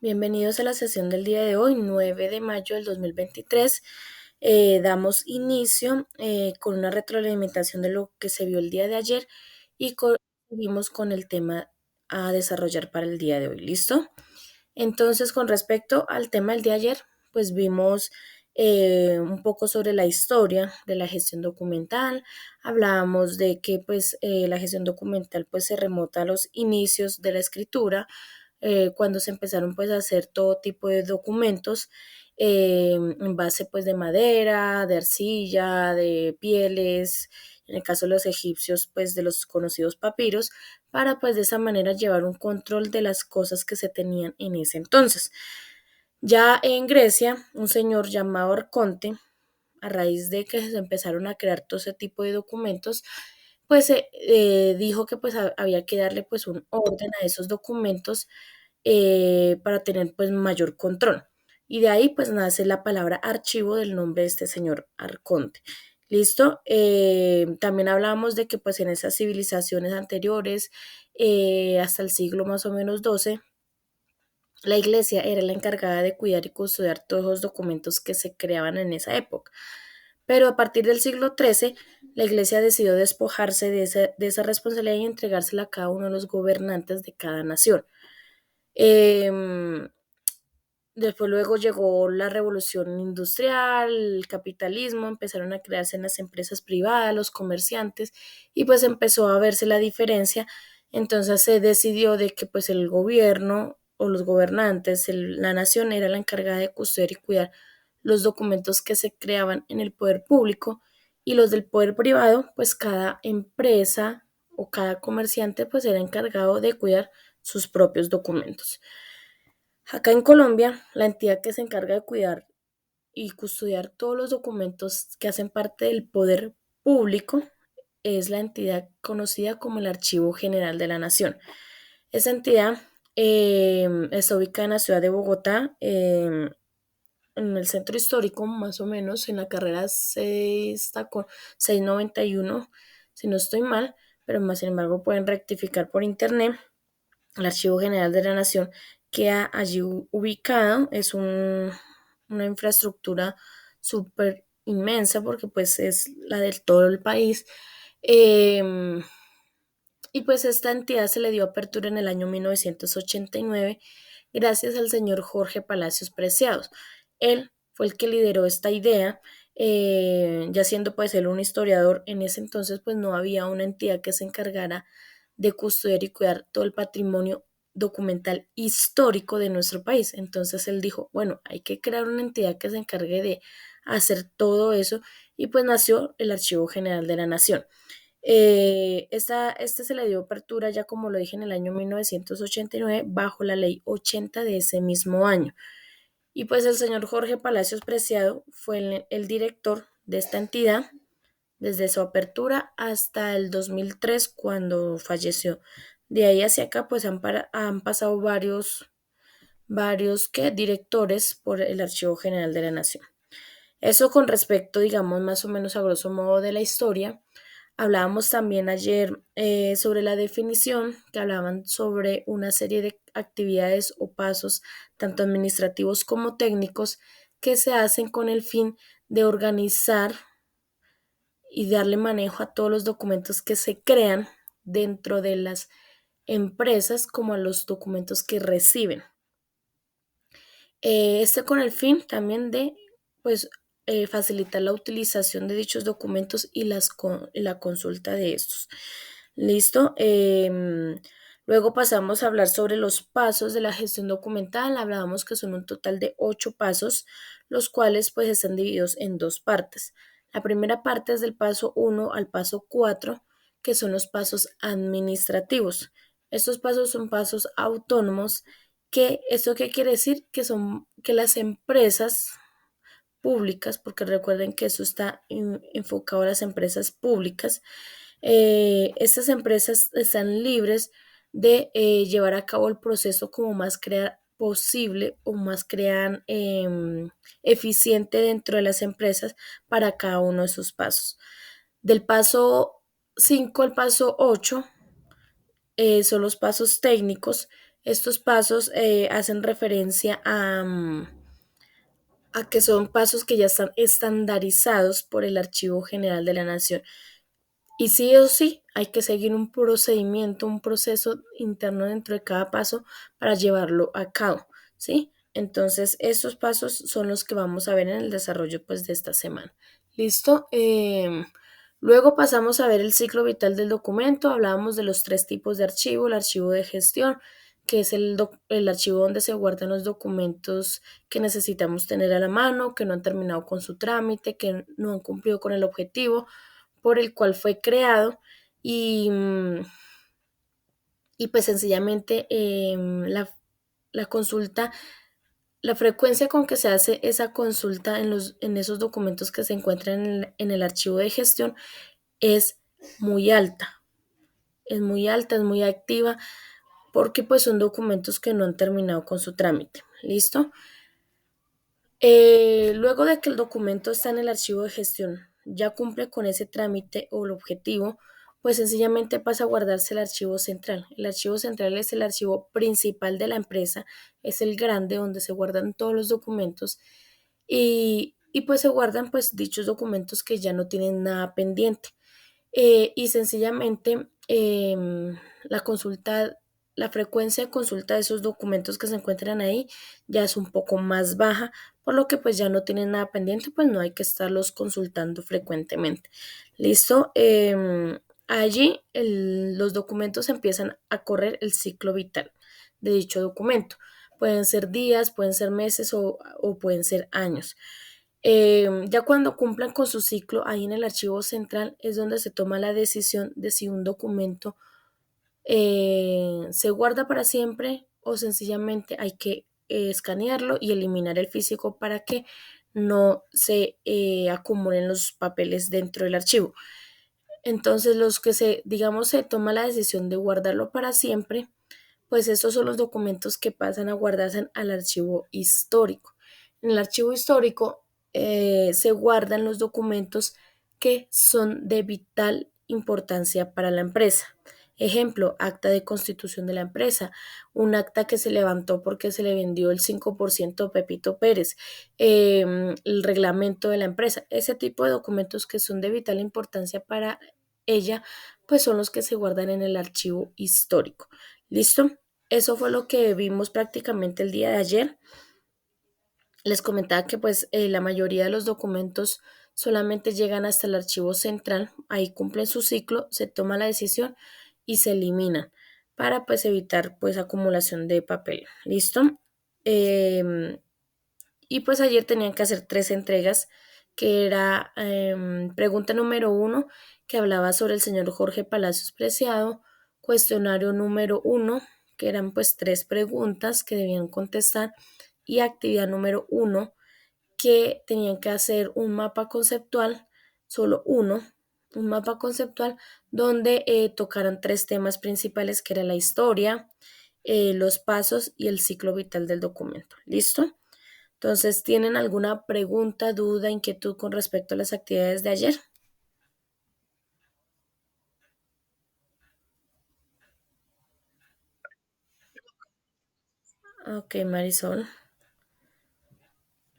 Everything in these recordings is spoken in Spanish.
Bienvenidos a la sesión del día de hoy, 9 de mayo del 2023. Damos inicio con una retroalimentación de lo que se vio el día de ayer y seguimos con el tema a desarrollar para el día de hoy. ¿Listo? Entonces, con respecto al tema del día de ayer, pues vimos un poco sobre la historia de la gestión documental. Hablábamos de que pues la gestión documental pues se remota a los inicios de la escritura, cuando se empezaron pues a hacer todo tipo de documentos en base pues de madera, de arcilla, de pieles, en el caso de los egipcios pues de los conocidos papiros, para pues de esa manera llevar un control de las cosas que se tenían en ese entonces. Ya en Grecia, un señor llamado Arconte, a raíz de que se empezaron a crear todo ese tipo de documentos, pues dijo que pues había que darle pues un orden a esos documentos para tener pues mayor control. Y de ahí pues nace la palabra archivo del nombre de este señor Arconte. ¿Listo? También hablábamos de que pues en esas civilizaciones anteriores, hasta el siglo más o menos 12, la iglesia era la encargada de cuidar y custodiar todos los documentos que se creaban en esa época. Pero a partir del siglo XIII, la iglesia decidió despojarse de esa responsabilidad y entregársela a cada uno de los gobernantes de cada nación. Em, Después luego llegó la revolución industrial, el capitalismo, empezaron a crearse en las empresas privadas, los comerciantes, y pues empezó a verse la diferencia. Entonces se decidió de que pues el gobierno o los gobernantes, la nación era la encargada de custodiar y cuidar los documentos que se creaban en el poder público, y los del poder privado, pues cada empresa o cada comerciante pues era encargado de cuidar sus propios documentos. Acá en Colombia, la entidad que se encarga de cuidar y custodiar todos los documentos que hacen parte del poder público es la entidad conocida como el Archivo General de la Nación. Esa entidad está ubicada en la ciudad de Bogotá, en el centro histórico, más o menos, en la carrera 691, si no estoy mal, pero más sin embargo pueden rectificar por internet. El Archivo General de la Nación queda allí ubicado, es una infraestructura súper inmensa porque pues es la de todo el país. Em, y pues esta entidad se le dio apertura en el año 1989 gracias al señor Jorge Palacios Preciados. Él fue el que lideró esta idea, ya siendo pues él un historiador. En ese entonces pues no había una entidad que se encargara de custodiar y cuidar todo el patrimonio documental histórico de nuestro país. Entonces él dijo, bueno, hay que crear una entidad que se encargue de hacer todo eso, y pues nació el Archivo General de la Nación. Esta se le dio apertura, ya como lo dije, en el año 1989 bajo la ley 80 de ese mismo año. Y pues el señor Jorge Palacios Preciado fue el director de esta entidad desde su apertura hasta el 2003 cuando falleció. De ahí hacia acá pues han pasado varios directores por el Archivo General de la Nación. Eso con respecto, digamos, más o menos a grosso modo de la historia. Hablábamos también ayer sobre la definición, que hablaban sobre una serie de actividades o pasos, tanto administrativos como técnicos, que se hacen con el fin de organizar y darle manejo a todos los documentos que se crean dentro de las empresas, como a los documentos que reciben. Con el fin también de pues, facilitar la utilización de dichos documentos y la consulta de estos. ¿Listo? Luego pasamos a hablar sobre los pasos de la gestión documental. Hablábamos que son un total de 8 pasos, los cuales pues están divididos en dos partes. La primera parte es del paso 1 al paso 4, que son los pasos administrativos. Estos pasos son pasos autónomos. ¿Esto qué quiere decir? Que las empresas públicas, porque recuerden que eso está enfocado a las empresas públicas, estas empresas están libres de llevar a cabo el proceso como más posible o más crean eficiente dentro de las empresas para cada uno de sus pasos. Del paso 5 al paso 8 son los pasos técnicos. Estos pasos hacen referencia a que son pasos que ya están estandarizados por el Archivo General de la Nación. Y sí o sí hay que seguir un procedimiento, un proceso interno dentro de cada paso para llevarlo a cabo, ¿sí? Entonces, estos pasos son los que vamos a ver en el desarrollo pues, de esta semana. ¿Listo? Luego pasamos a ver el ciclo vital del documento. Hablábamos de los tres tipos de archivo: el archivo de gestión, que es el archivo donde se guardan los documentos que necesitamos tener a la mano, que no han terminado con su trámite, que no han cumplido con el objetivo por el cual fue creado y, y pues sencillamente la consulta, la frecuencia con que se hace esa consulta en esos documentos que se encuentran en el archivo de gestión es muy alta, es muy alta, es muy activa, porque pues son documentos que no han terminado con su trámite. ¿Listo? Luego de que el documento está en el archivo de gestión, ya cumple con ese trámite o el objetivo, pues sencillamente pasa a guardarse el archivo central. El archivo central es el archivo principal de la empresa, es el grande donde se guardan todos los documentos y pues se guardan pues dichos documentos que ya no tienen nada pendiente. Y sencillamente la consulta, la frecuencia de consulta de esos documentos que se encuentran ahí ya es un poco más baja, por lo que pues ya no tienen nada pendiente, pues no hay que estarlos consultando frecuentemente. ¿Listo? Allí los documentos empiezan a correr el ciclo vital de dicho documento. Pueden ser días, pueden ser meses o pueden ser años. Ya cuando cumplan con su ciclo, ahí en el archivo central es donde se toma la decisión de si un documento se guarda para siempre o sencillamente hay que escanearlo y eliminar el físico para que no se acumulen los papeles dentro del archivo. Entonces, los que digamos, se toma la decisión de guardarlo para siempre, pues estos son los documentos que pasan a guardarse al archivo histórico. En el archivo histórico se guardan los documentos que son de vital importancia para la empresa. Ejemplo, acta de constitución de la empresa, un acta que se levantó porque se le vendió el 5% a Pepito Pérez, el reglamento de la empresa. Ese tipo de documentos que son de vital importancia para ella, pues son los que se guardan en el archivo histórico. ¿Listo? Eso fue lo que vimos prácticamente el día de ayer. Les comentaba que pues la mayoría de los documentos solamente llegan hasta el archivo central, ahí cumplen su ciclo, se toma la decisión y se eliminan para pues evitar pues acumulación de papel. ¿Listo? Em, y pues ayer tenían que hacer tres entregas, que era pregunta número 1, que hablaba sobre el señor Jorge Palacios Preciado; cuestionario número 1, que eran pues tres preguntas que debían contestar; y actividad número 1, que tenían que hacer un mapa conceptual, solo uno, un mapa conceptual donde tocaran tres temas principales, que era la historia, los pasos y el ciclo vital del documento. ¿Listo? Entonces, ¿tienen alguna pregunta, duda, inquietud con respecto a las actividades de ayer? Ok, Marisol.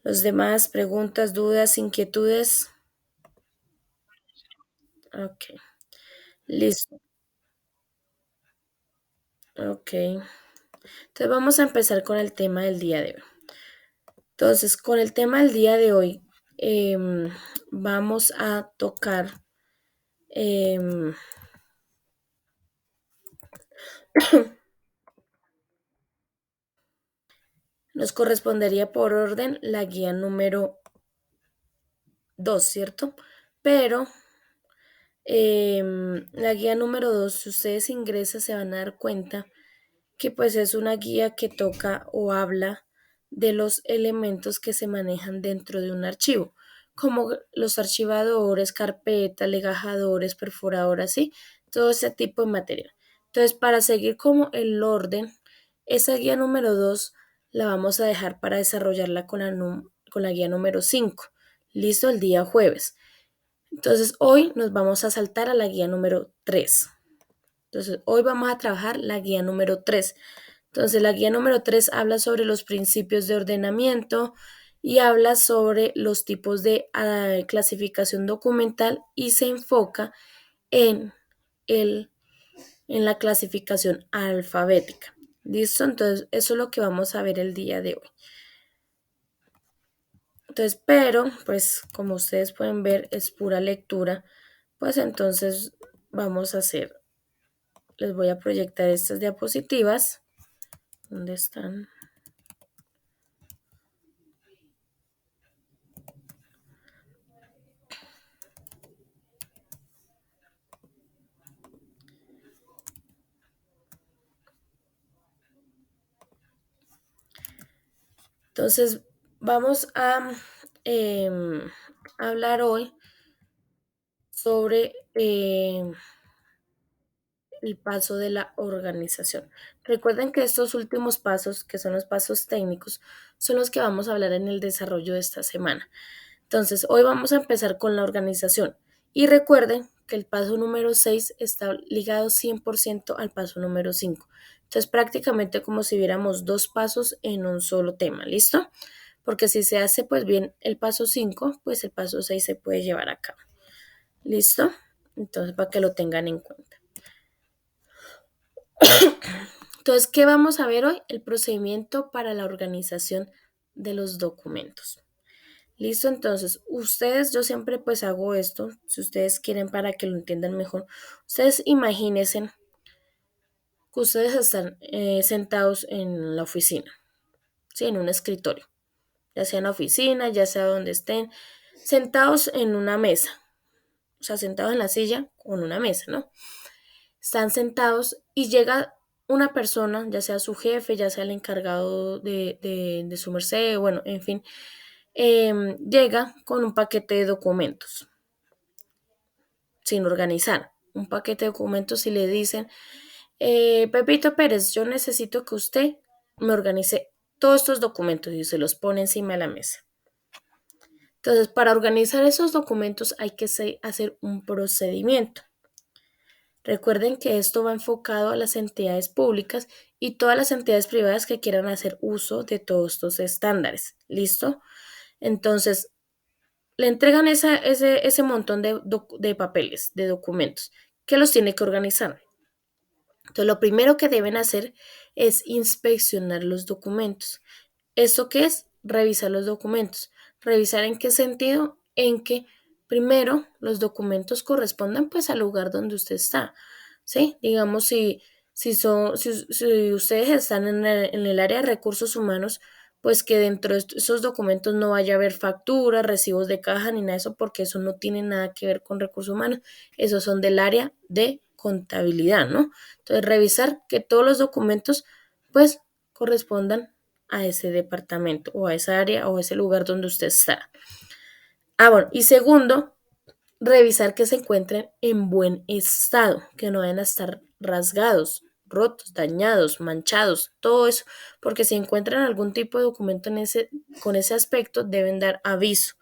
Los demás, preguntas, dudas, inquietudes. Ok, listo. Ok. Entonces vamos a empezar con el tema del día de hoy. Entonces, con el tema del día de hoy, vamos a tocar, em, nos correspondería por orden la guía número 2, ¿cierto? Pero la guía número 2, si ustedes ingresan, se van a dar cuenta que pues es una guía que toca o habla de los elementos que se manejan dentro de un archivo, como los archivadores, carpetas, legajadores, perforadoras, ¿sí? Todo ese tipo de material. Entonces, para seguir como el orden, esa guía número 2 la vamos a dejar para desarrollarla con la guía número 5. Listo, el día jueves. Entonces, hoy nos vamos a saltar a la guía número 3. Entonces, hoy vamos a trabajar la guía número 3. Entonces, la guía número 3 habla sobre los principios de ordenamiento y habla sobre los tipos de clasificación documental y se enfoca en, el, en la clasificación alfabética. ¿Listo? Entonces, eso es lo que vamos a ver el día de hoy. Entonces, pero, pues, como ustedes pueden ver, es pura lectura. Pues entonces vamos a hacer, les voy a proyectar estas diapositivas. ¿Dónde están? Entonces, vamos a hablar hoy sobre el paso de la organización. Recuerden que estos últimos pasos, que son los pasos técnicos, son los que vamos a hablar en el desarrollo de esta semana. Entonces, hoy vamos a empezar con la organización. Y recuerden que el paso número 6 está ligado 100% al paso número 5. Entonces, prácticamente como si viéramos dos pasos en un solo tema, ¿listo? Porque si se hace pues bien el paso 5, pues el paso 6 se puede llevar a cabo. ¿Listo? Entonces, para que lo tengan en cuenta. Entonces, ¿qué vamos a ver hoy? El procedimiento para la organización de los documentos. Listo, entonces, ustedes, yo siempre pues hago esto, si ustedes quieren para que lo entiendan mejor, ustedes imagínense que ustedes están sentados en la oficina, ¿sí? En un escritorio, ya sea en la oficina, ya sea donde estén, sentados en una mesa, o sea, sentados en la silla con una mesa, ¿no? Están sentados y llega una persona, ya sea su jefe, ya sea el encargado de su merced, bueno, en fin, llega con un paquete de documentos sin organizar, un paquete de documentos y le dicen, Pepito Pérez, yo necesito que usted me organice todos estos documentos y se los pone encima de la mesa. Entonces, para organizar esos documentos hay que hacer un procedimiento. Recuerden que esto va enfocado a las entidades públicas y todas las entidades privadas que quieran hacer uso de todos estos estándares. ¿Listo? Entonces, le entregan ese montón de papeles, de documentos, que los tiene que organizar. Entonces, lo primero que deben hacer es inspeccionar los documentos. ¿Esto qué es? Revisar los documentos. ¿Revisar en qué sentido? En que primero los documentos correspondan pues al lugar donde usted está. ¿Sí? Digamos, si ustedes están en el área de recursos humanos, pues que dentro de esos documentos no vaya a haber facturas, recibos de caja ni nada de eso, porque eso no tiene nada que ver con recursos humanos. Esos son del área de contabilidad, ¿no? Entonces, revisar que todos los documentos pues correspondan a ese departamento o a esa área o a ese lugar donde usted está. Bueno, y segundo, revisar que se encuentren en buen estado, que no vayan a estar rasgados, rotos, dañados, manchados, todo eso, porque si encuentran algún tipo de documento con ese aspecto, deben dar aviso,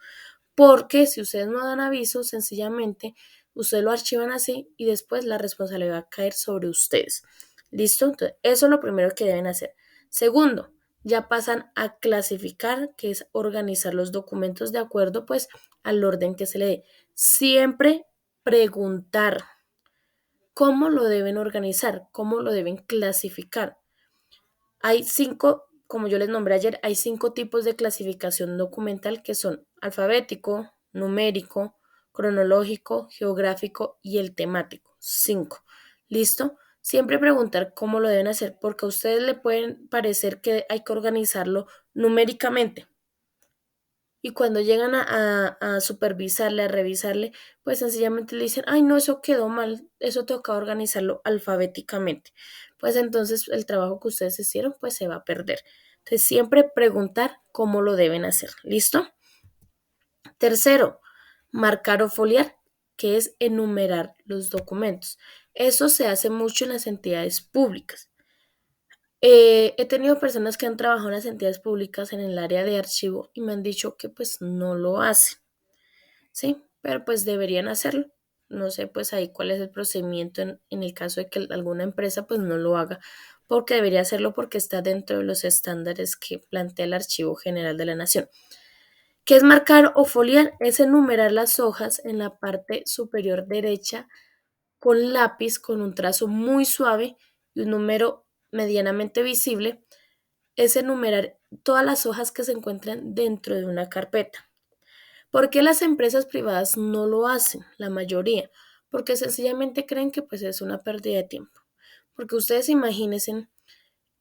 porque si ustedes no dan aviso, sencillamente ustedes lo archivan así y después la responsabilidad va a caer sobre ustedes. ¿Listo? Entonces, eso es lo primero que deben hacer. Segundo, ya pasan a clasificar, que es organizar los documentos de acuerdo pues al orden que se le dé. Siempre preguntar cómo lo deben organizar, cómo lo deben clasificar. Hay 5, como yo les nombré ayer, hay 5 tipos de clasificación documental que son alfabético, numérico, cronológico, geográfico y el temático. 5. ¿Listo? Siempre preguntar cómo lo deben hacer, porque a ustedes le pueden parecer que hay que organizarlo numéricamente. Y cuando llegan a supervisarle, a revisarle, pues sencillamente le dicen, ay, no, eso quedó mal, eso toca organizarlo alfabéticamente. Pues entonces el trabajo que ustedes hicieron, pues se va a perder. Entonces siempre preguntar cómo lo deben hacer. ¿Listo? Tercero, marcar o foliar, que es enumerar los documentos. Eso se hace mucho en las entidades públicas. He tenido personas que han trabajado en las entidades públicas en el área de archivo y me han dicho que pues no lo hacen, ¿sí? Pero pues deberían hacerlo. No sé pues ahí cuál es el procedimiento en el caso de que alguna empresa pues no lo haga, porque debería hacerlo porque está dentro de los estándares que plantea el Archivo General de la Nación. ¿Qué es marcar o foliar? Es enumerar las hojas en la parte superior derecha con lápiz con un trazo muy suave y un número medianamente visible. Es enumerar todas las hojas que se encuentran dentro de una carpeta. ¿Por qué las empresas privadas no lo hacen? La mayoría. Porque sencillamente creen que pues es una pérdida de tiempo. Porque ustedes imagínense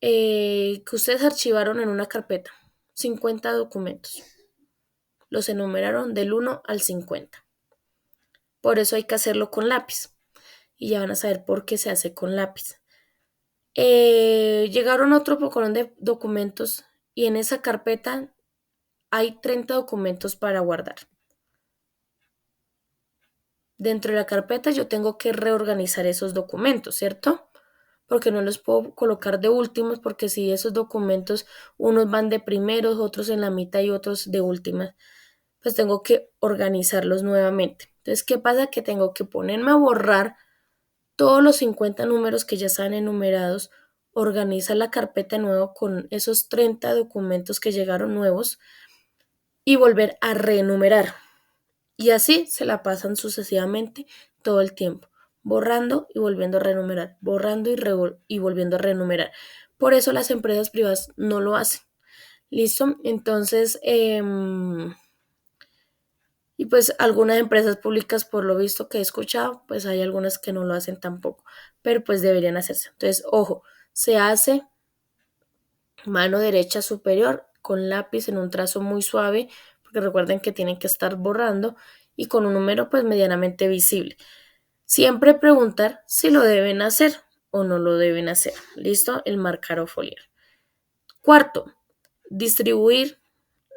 que ustedes archivaron en una carpeta 50 documentos. Los enumeraron del 1 al 50. Por eso hay que hacerlo con lápiz. Y ya van a saber por qué se hace con lápiz. Llegaron otro poco de documentos y en esa carpeta hay 30 documentos para guardar. Dentro de la carpeta yo tengo que reorganizar esos documentos, ¿cierto? Porque no los puedo colocar de últimos, porque si esos documentos, unos van de primeros, otros en la mitad y otros de últimas, pues tengo que organizarlos nuevamente. Entonces, ¿qué pasa? Que tengo que ponerme a borrar todos los 50 números que ya están enumerados, organizar la carpeta de nuevo con esos 30 documentos que llegaron nuevos y volver a reenumerar. Y así se la pasan sucesivamente todo el tiempo, borrando y volviendo a renumerar, borrando y volviendo a renumerar. Por eso las empresas privadas no lo hacen. ¿Listo? Entonces, y pues algunas empresas públicas, por lo visto que he escuchado, pues hay algunas que no lo hacen tampoco, pero pues deberían hacerse. Entonces, ojo, se hace mano derecha superior con lápiz en un trazo muy suave, porque recuerden que tienen que estar borrando y con un número pues medianamente visible. Siempre preguntar si lo deben hacer o no lo deben hacer. ¿Listo? El marcar o foliar. Cuarto, distribuir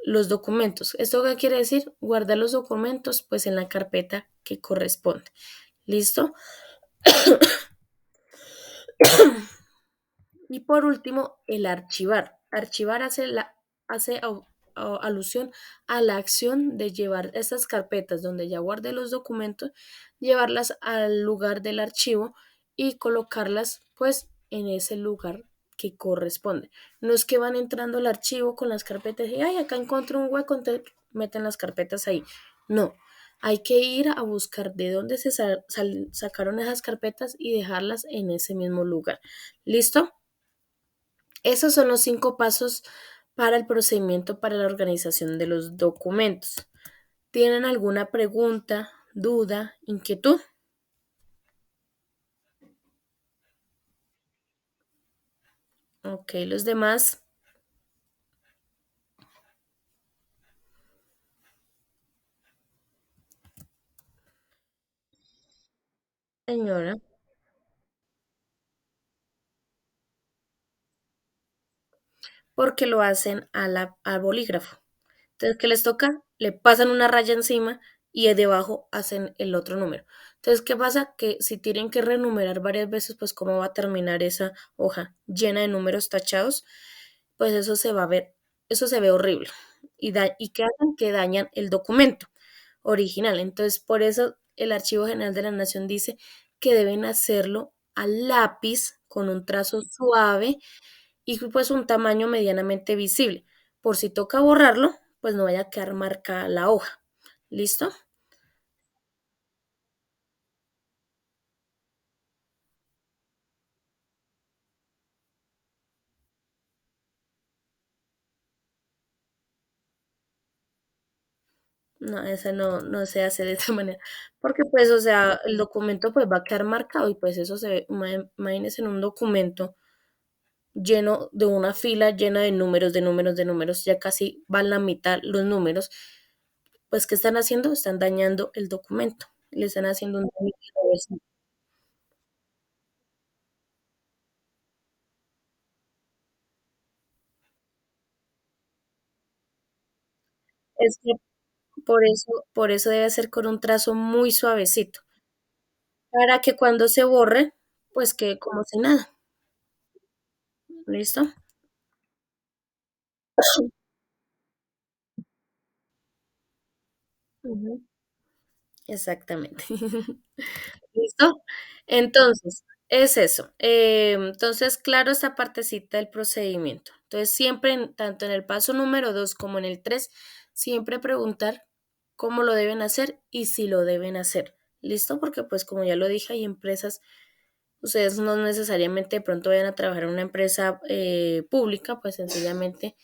los documentos. ¿Esto qué quiere decir? Guardar los documentos pues en la carpeta que corresponde. ¿Listo? Y por último, el archivar. Archivar hace alusión a la acción de llevar estas carpetas donde ya guardé los documentos, llevarlas al lugar del archivo y colocarlas pues en ese lugar que corresponde. No es que van entrando al archivo con las carpetas y, ay, acá encontré un hueco, entonces meten las carpetas ahí. No, hay que ir a buscar de dónde se sacaron esas carpetas y dejarlas en ese mismo lugar. ¿Listo? Esos son los 5 pasos para el procedimiento para la organización de los documentos. ¿Tienen alguna pregunta, duda, inquietud? Ok, los demás, señora, porque lo hacen al bolígrafo. Entonces, ¿qué les toca? Le pasan una raya encima y debajo hacen el otro número. Entonces, ¿qué pasa? Que si tienen que renumerar varias veces, pues cómo va a terminar esa hoja llena de números tachados, pues eso se va a ver, eso se ve horrible. ¿Y qué hacen? Que dañan el documento original. Entonces, por eso el Archivo General de la Nación dice que deben hacerlo a lápiz con un trazo suave y pues un tamaño medianamente visible. Por si toca borrarlo, pues no vaya a quedar marcada la hoja. ¿Listo? No, esa no se hace de esa manera. Porque pues, o sea, el documento pues va a quedar marcado y pues eso se ve, imagínense en un documento lleno de una fila llena de números, de números, de números, ya casi van la mitad los números, pues ¿qué están haciendo? Están dañando el documento, le están haciendo un daño irreversible. Es que por eso debe ser con un trazo muy suavecito, para que cuando se borre, pues quede como si nada. ¿Listo? Ujú, exactamente. ¿Listo? Entonces, Es eso. Entonces, claro, esta partecita del procedimiento. Entonces, siempre, tanto en el paso número 2 como en el 3, siempre preguntar cómo lo deben hacer y si lo deben hacer. ¿Listo? Porque, pues, como ya lo dije, hay empresas, ustedes no necesariamente de pronto vayan a trabajar en una empresa pública, pues sencillamente,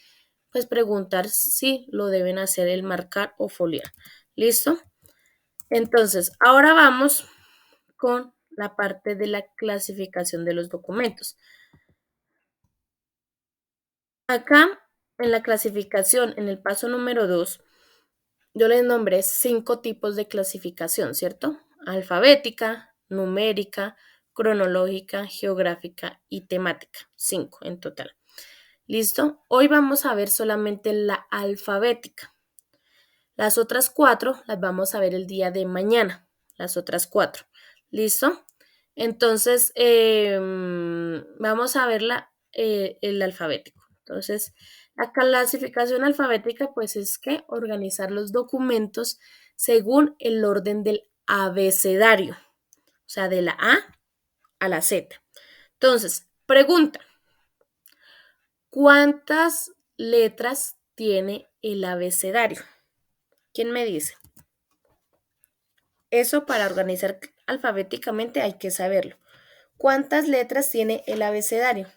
pues preguntar si lo deben hacer el marcar o foliar. ¿Listo? Entonces, ahora vamos con la parte de la clasificación de los documentos. Acá, en la clasificación, en el paso número 2, yo les nombré 5 tipos de clasificación, ¿cierto? Alfabética, numérica, cronológica, geográfica y temática. 5 en total. ¿Listo? Hoy vamos a ver solamente la alfabética. Las otras 4 las vamos a ver el día de mañana. Las otras 4. ¿Listo? Entonces, vamos a ver el alfabético. Entonces, la clasificación alfabética, pues es que organizar los documentos según el orden del abecedario, o sea, de la A a la Z. Entonces, pregunta, ¿cuántas letras tiene el abecedario? ¿Quién me dice? Eso para organizar alfabéticamente hay que saberlo. ¿Cuántas letras tiene el abecedario?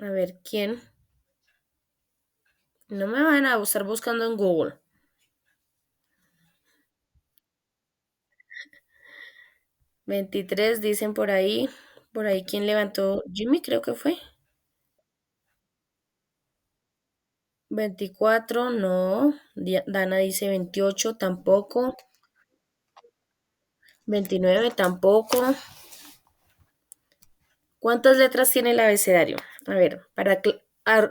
A ver, ¿quién? No me van a estar buscando en Google. 23 dicen por ahí. Por ahí, ¿quién levantó? Jimmy, creo que fue. 24, no. Dana dice 28, tampoco. 29, tampoco. ¿Cuántas letras tiene el abecedario? A ver, para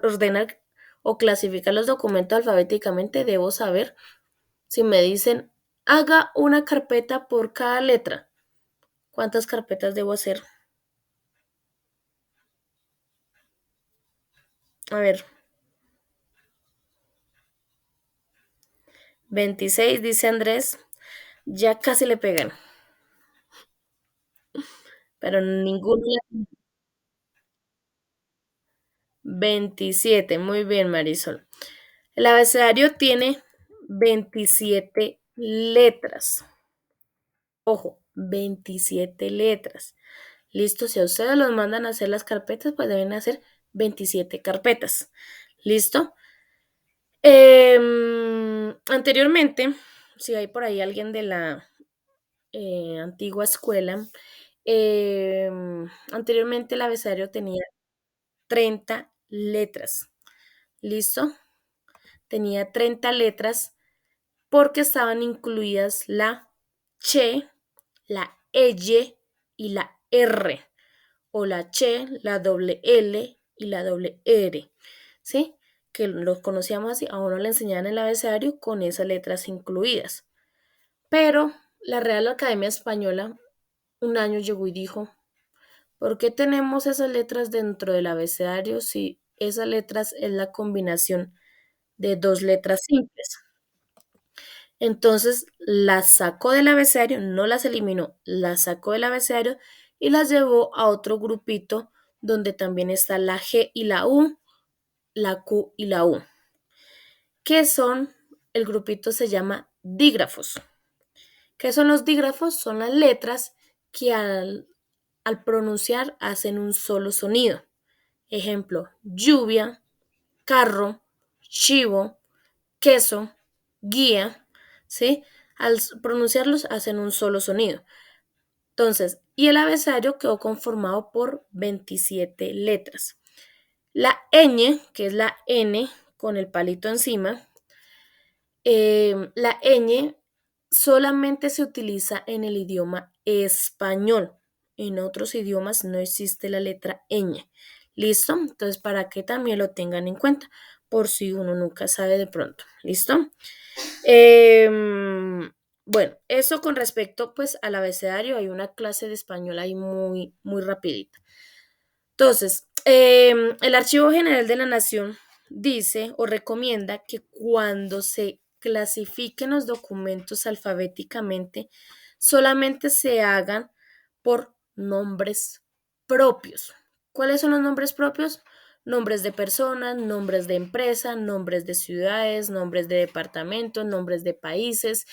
ordenar o clasificar los documentos alfabéticamente, debo saber si me dicen, haga una carpeta por cada letra. ¿Cuántas carpetas debo hacer? A ver, 26, dice Andrés. Ya casi le pegan, pero ninguno. 27, muy bien, Marisol. El abecedario tiene 27 letras. Ojo, 27 letras. Listo, si a ustedes los mandan a hacer las carpetas, pues deben hacer 27 carpetas. ¿Listo? Anteriormente, si hay por ahí alguien de la antigua escuela, anteriormente el abecedario tenía 30 letras. ¿Listo? Tenía 30 letras porque estaban incluidas la che, la eye y la r, o la che, la doble L y la doble R, ¿sí? Que los conocíamos así, a uno le enseñaban el abecedario con esas letras incluidas. Pero la Real Academia Española un año llegó y dijo, ¿por qué tenemos esas letras dentro del abecedario si esas letras es la combinación de dos letras simples? Entonces las sacó del abecedario, no las eliminó, las sacó del abecedario y las llevó a otro grupito donde también está la G y la U, la Q y la U, que son, el grupito se llama dígrafos. ¿Qué son los dígrafos? Son las letras que al pronunciar hacen un solo sonido. Ejemplo, lluvia, carro, chivo, queso, guía, ¿sí? Al pronunciarlos hacen un solo sonido. Entonces, y el abecedario quedó conformado por 27 letras. La ñ, que es la N con el palito encima, la ñ solamente se utiliza en el idioma español. En otros idiomas no existe la letra ñ. ¿Listo? Entonces, para que también lo tengan en cuenta, por si uno nunca sabe de pronto. ¿Listo? Bueno, eso con respecto pues al abecedario, hay una clase de español ahí muy, muy rapidita. Entonces, el Archivo General de la Nación dice o recomienda que cuando se clasifiquen los documentos alfabéticamente solamente se hagan por nombres propios. ¿Cuáles son los nombres propios? Nombres de personas, nombres de empresa, nombres de ciudades, nombres de departamentos, nombres de países.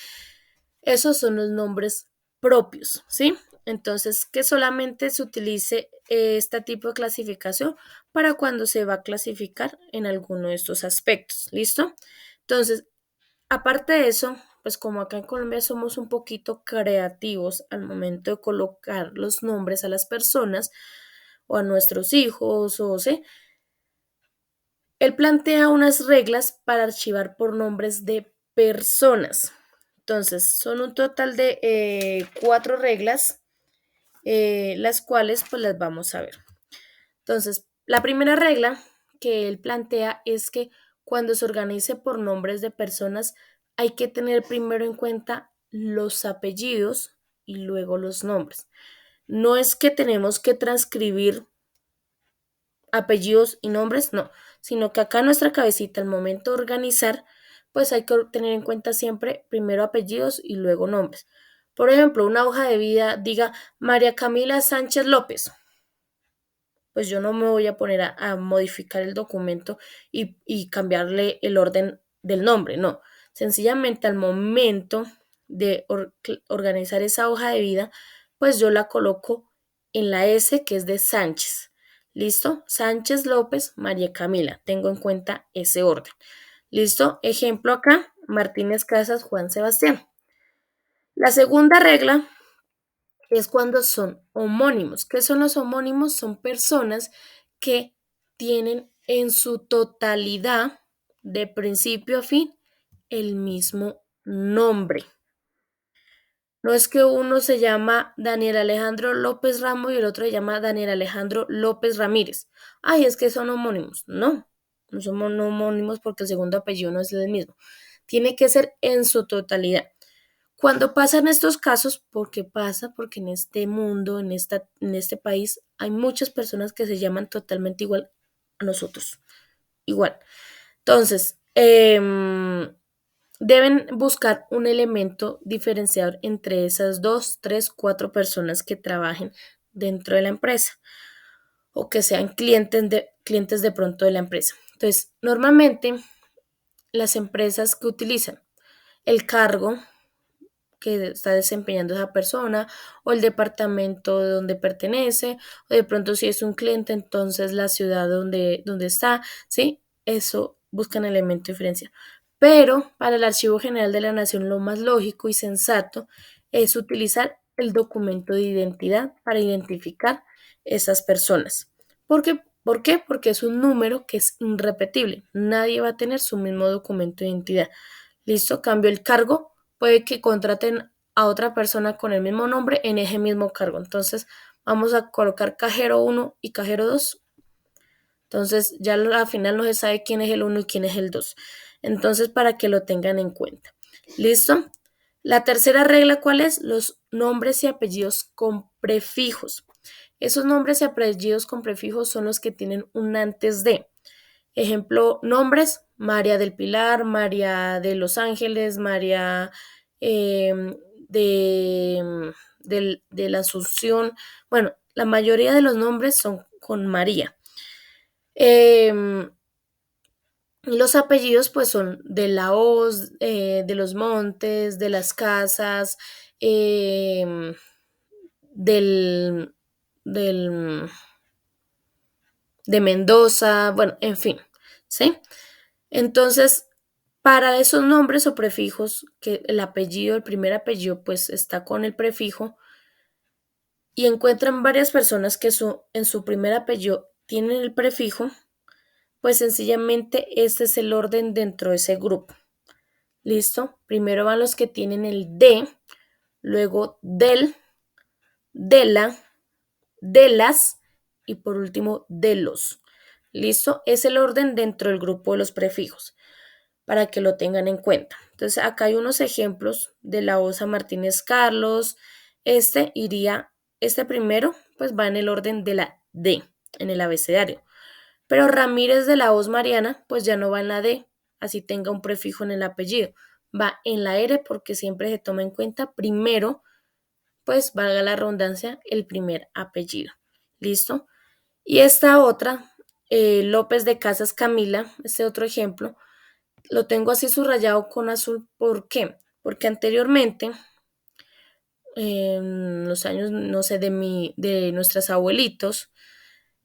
Esos son los nombres propios, ¿sí? Entonces, que solamente se utilice este tipo de clasificación para cuando se va a clasificar en alguno de estos aspectos, ¿listo? Entonces, aparte de eso, pues como acá en Colombia somos un poquito creativos al momento de colocar los nombres a las personas o a nuestros hijos, o sé, él plantea unas reglas para archivar por nombres de personas. Entonces, son un total de 4 reglas, las cuales pues las vamos a ver. Entonces, la primera regla que él plantea es que cuando se organice por nombres de personas, hay que tener primero en cuenta los apellidos y luego los nombres. No es que tenemos que transcribir apellidos y nombres, no, sino que acá en nuestra cabecita, al momento de organizar, pues hay que tener en cuenta siempre primero apellidos y luego nombres. Por ejemplo, una hoja de vida diga María Camila Sánchez López, pues yo no me voy a poner a modificar el documento y cambiarle el orden del nombre, no. Sencillamente al momento de organizar esa hoja de vida, pues yo la coloco en la S que es de Sánchez. ¿Listo? Sánchez López, María Camila. Tengo en cuenta ese orden. ¿Listo? Ejemplo acá, Martínez Casas, Juan Sebastián. La segunda regla es cuando son homónimos. ¿Qué son los homónimos? Son personas que tienen en su totalidad, de principio a fin, el mismo nombre. No es que uno se llama Daniel Alejandro López Ramos y el otro se llama Daniel Alejandro López Ramírez. Ay, es que son homónimos. No, no son homónimos porque el segundo apellido no es el mismo. Tiene que ser en su totalidad. Cuando pasan estos casos, ¿por qué pasa? Porque en este mundo, en este país, hay muchas personas que se llaman totalmente igual a nosotros. Igual. Entonces, deben buscar un elemento diferenciador entre esas 2, 3, 4 personas que trabajen dentro de la empresa o que sean clientes de pronto de la empresa. Entonces, normalmente las empresas que utilizan el cargo que está desempeñando esa persona o el departamento de donde pertenece o de pronto si es un cliente entonces la ciudad donde está, ¿sí? Eso buscan elemento de diferencia. Pero para el Archivo General de la Nación lo más lógico y sensato es utilizar el documento de identidad para identificar esas personas. ¿Por qué? Porque es un número que es irrepetible. Nadie va a tener su mismo documento de identidad. ¿Listo? Cambio el cargo, puede que contraten a otra persona con el mismo nombre en ese mismo cargo. Entonces, vamos a colocar cajero 1 y cajero 2. Entonces, ya al final no se sabe quién es el 1 y quién es el 2. Entonces, para que lo tengan en cuenta. ¿Listo? La tercera regla, ¿cuál es? Los nombres y apellidos con prefijos. Esos nombres y apellidos con prefijos son los que tienen un antes de. Ejemplo, nombres, María del Pilar, María de Los Ángeles, María de la Asunción. Bueno, la mayoría de los nombres son con María. Los apellidos pues son de la Hoz, de los Montes, de las Casas, del, del, de Mendoza, bueno, en fin, ¿sí? Entonces, para esos nombres o prefijos, que el apellido, el primer apellido, pues está con el prefijo, y encuentran varias personas que en su primer apellido tienen el prefijo, pues sencillamente este es el orden dentro de ese grupo. ¿Listo? Primero van los que tienen el de, luego del, de la, de las y por último de los. ¿Listo? Es el orden dentro del grupo de los prefijos, para que lo tengan en cuenta. Entonces, acá hay unos ejemplos de la Osa Martínez Carlos. Este primero, pues va en el orden de la D, en el abecedario. Pero Ramírez de la Hoz Mariana, pues ya no va en la D, así tenga un prefijo en el apellido. va en la R porque siempre se toma en cuenta primero, pues valga la redundancia, el primer apellido. ¿Listo? Y esta otra, López de Casas Camila, este otro ejemplo, lo tengo así subrayado con azul. ¿Por qué? Porque anteriormente, en los años, no sé, de nuestros abuelitos,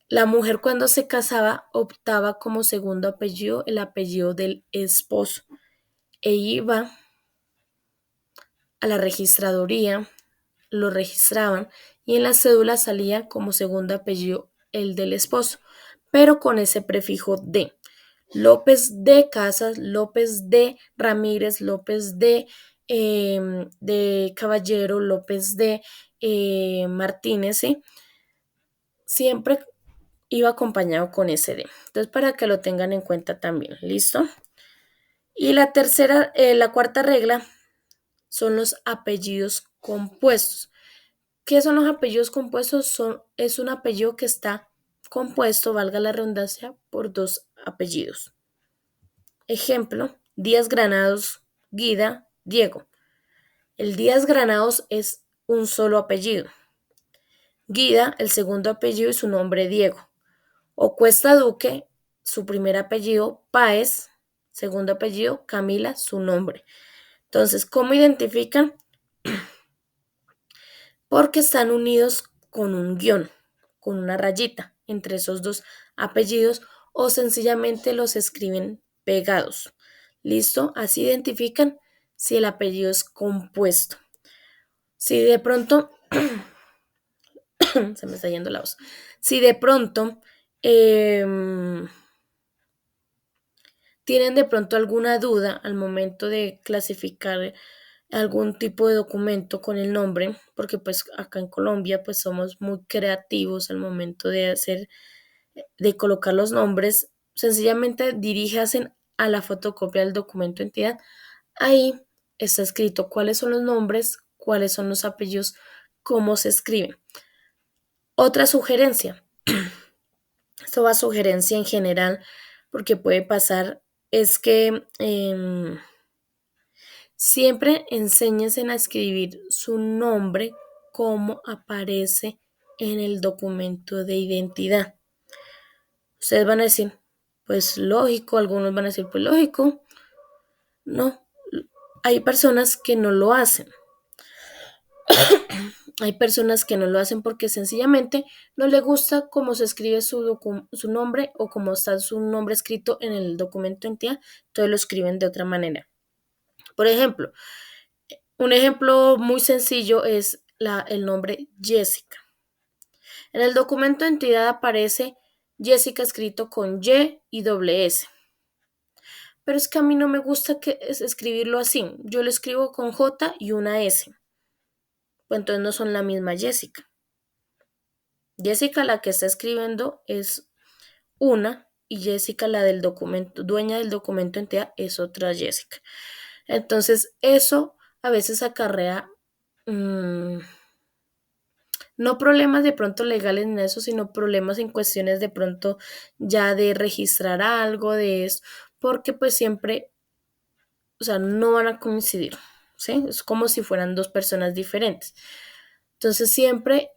la mujer cuando se casaba optaba como segundo apellido el apellido del esposo e iba a la registraduría, lo registraban y en la cédula salía como segundo apellido el del esposo, pero con ese prefijo de. López de Casas, López de Ramírez, López de Caballero, López de Martínez, ¿sí? Siempre iba acompañado con ese de. Entonces, para que lo tengan en cuenta también, ¿listo? Y la cuarta regla son los apellidos compuestos. ¿Qué son los apellidos compuestos? Es un apellido que está compuesto, valga la redundancia, por dos apellidos. Ejemplo, Díaz Granados, Guida, Diego. El Díaz Granados es un solo apellido. Guida, el segundo apellido y su nombre Diego. O Cuesta Duque, su primer apellido, Páez, segundo apellido, Camila, su nombre. Entonces, ¿cómo identifican? Porque están unidos con un guión, con una rayita entre esos dos apellidos o sencillamente los escriben pegados. ¿Listo? Así identifican si el apellido es compuesto. Si de pronto, se me está yendo la voz, si de pronto tienen de pronto alguna duda al momento de clasificar algún tipo de documento con el nombre, porque pues acá en Colombia pues somos muy creativos al momento de colocar los nombres, sencillamente diríjanse a la fotocopia del documento de entidad. Ahí está escrito cuáles son los nombres, cuáles son los apellidos, cómo se escriben. Otra sugerencia, esto va a sugerencia en general, porque puede pasar, es que siempre enséñense a escribir su nombre como aparece en el documento de identidad. Ustedes van a decir, pues lógico, algunos van a decir, pues lógico. No, hay personas que no lo hacen. Hay personas que no lo hacen porque sencillamente no le gusta cómo se escribe su nombre o cómo está su nombre escrito en el documento de entidad, entonces lo escriben de otra manera. Por ejemplo, un ejemplo muy sencillo es el nombre Jessica. En el documento de entidad aparece Jessica escrito con Y y doble S. Pero es que a mí no me gusta escribirlo así. Yo lo escribo con J y una S. Pues entonces no son la misma Jessica. Jessica la que está escribiendo es una y Jessica la del documento, dueña del documento de entidad, es otra Jessica. Entonces eso a veces acarrea no problemas de pronto legales en eso, sino problemas en cuestiones de pronto ya de registrar algo de eso, porque pues siempre, o sea, no van a coincidir, ¿sí? Es como si fueran dos personas diferentes. Entonces siempre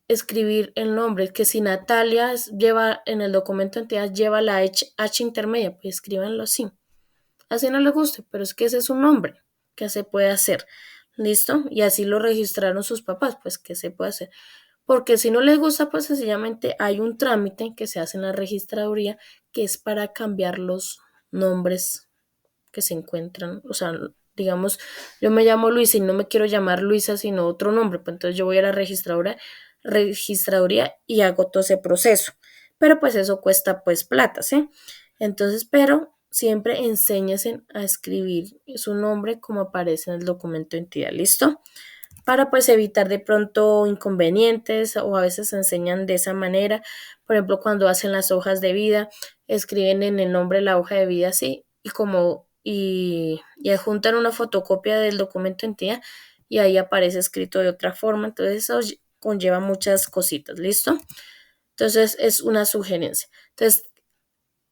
escribir el nombre, que si Natalia lleva en el documento de entidad lleva la H intermedia, pues escríbanlo así. Así no les guste, pero es que ese es un nombre que se puede hacer. ¿Listo? Y así lo registraron sus papás, pues que se puede hacer. Porque si no les gusta, pues sencillamente hay un trámite que se hace en la registraduría que es para cambiar los nombres que se encuentran. O sea, digamos, yo me llamo Luisa y no me quiero llamar Luisa, sino otro nombre. Pues entonces yo voy a la registraduría y hago todo ese proceso. Pero pues eso cuesta pues plata, ¿sí? Entonces, pero siempre enséñense a escribir su nombre como aparece en el documento de entidad. ¿Listo? Para pues evitar de pronto inconvenientes o a veces enseñan de esa manera. Por ejemplo, cuando hacen las hojas de vida, escriben en el nombre de la hoja de vida así y adjuntan una fotocopia del documento de entidad y ahí aparece escrito de otra forma. Entonces eso conlleva muchas cositas, ¿listo? Entonces es una sugerencia. Entonces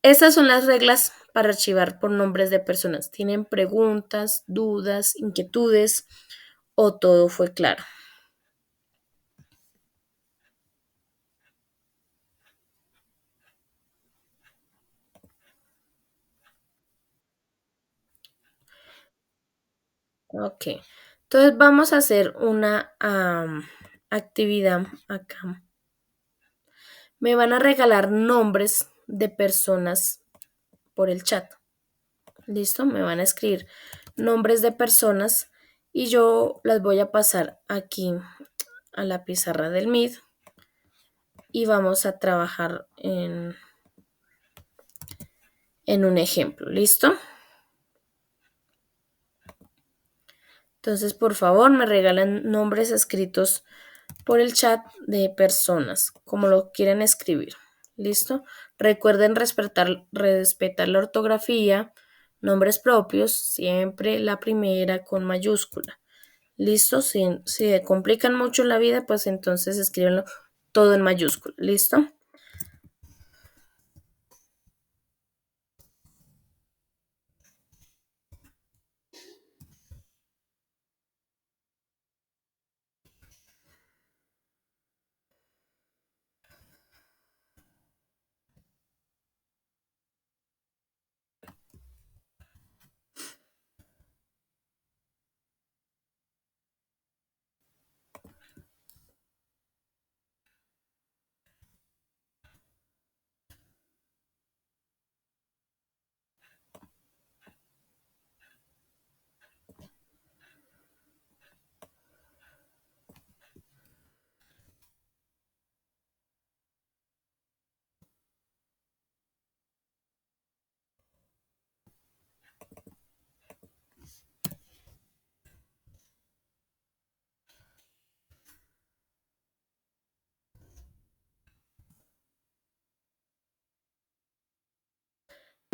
Esas son las reglas para archivar por nombres de personas. ¿Tienen preguntas, dudas, inquietudes o todo fue claro? Ok. Entonces vamos a hacer una actividad acá. Me van a regalar nombres de personas por el chat. ¿Listo? Me van a escribir nombres de personas y yo las voy a pasar aquí a la pizarra del Meet y vamos a trabajar en un ejemplo. ¿Listo? Entonces, por favor, me regalan nombres escritos por el chat de personas, como lo quieren escribir. ¿Listo? Recuerden respetar la ortografía, nombres propios, siempre la primera con mayúscula. ¿Listo? Si se complican mucho la vida, pues entonces escríbenlo todo en mayúscula. ¿Listo?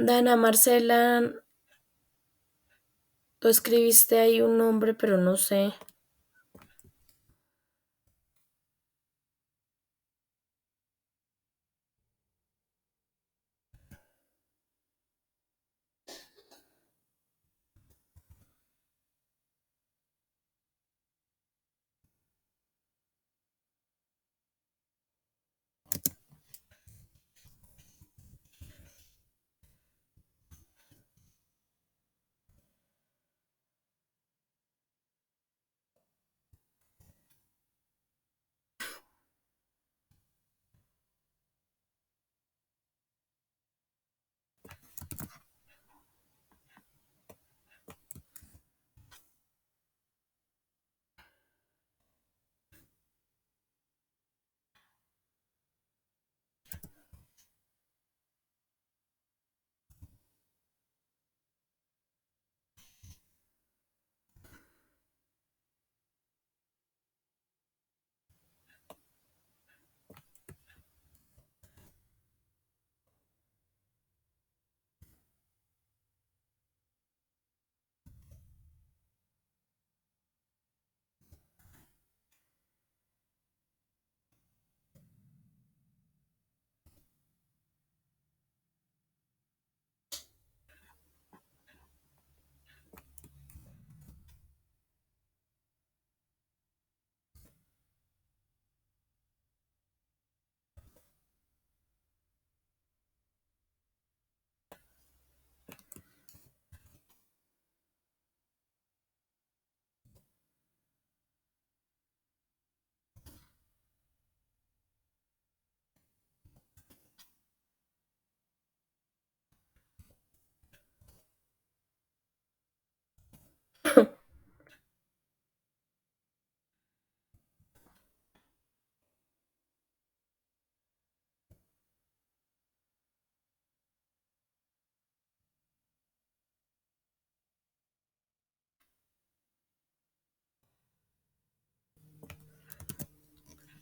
Dana Marcela, tú escribiste ahí un nombre, pero no sé.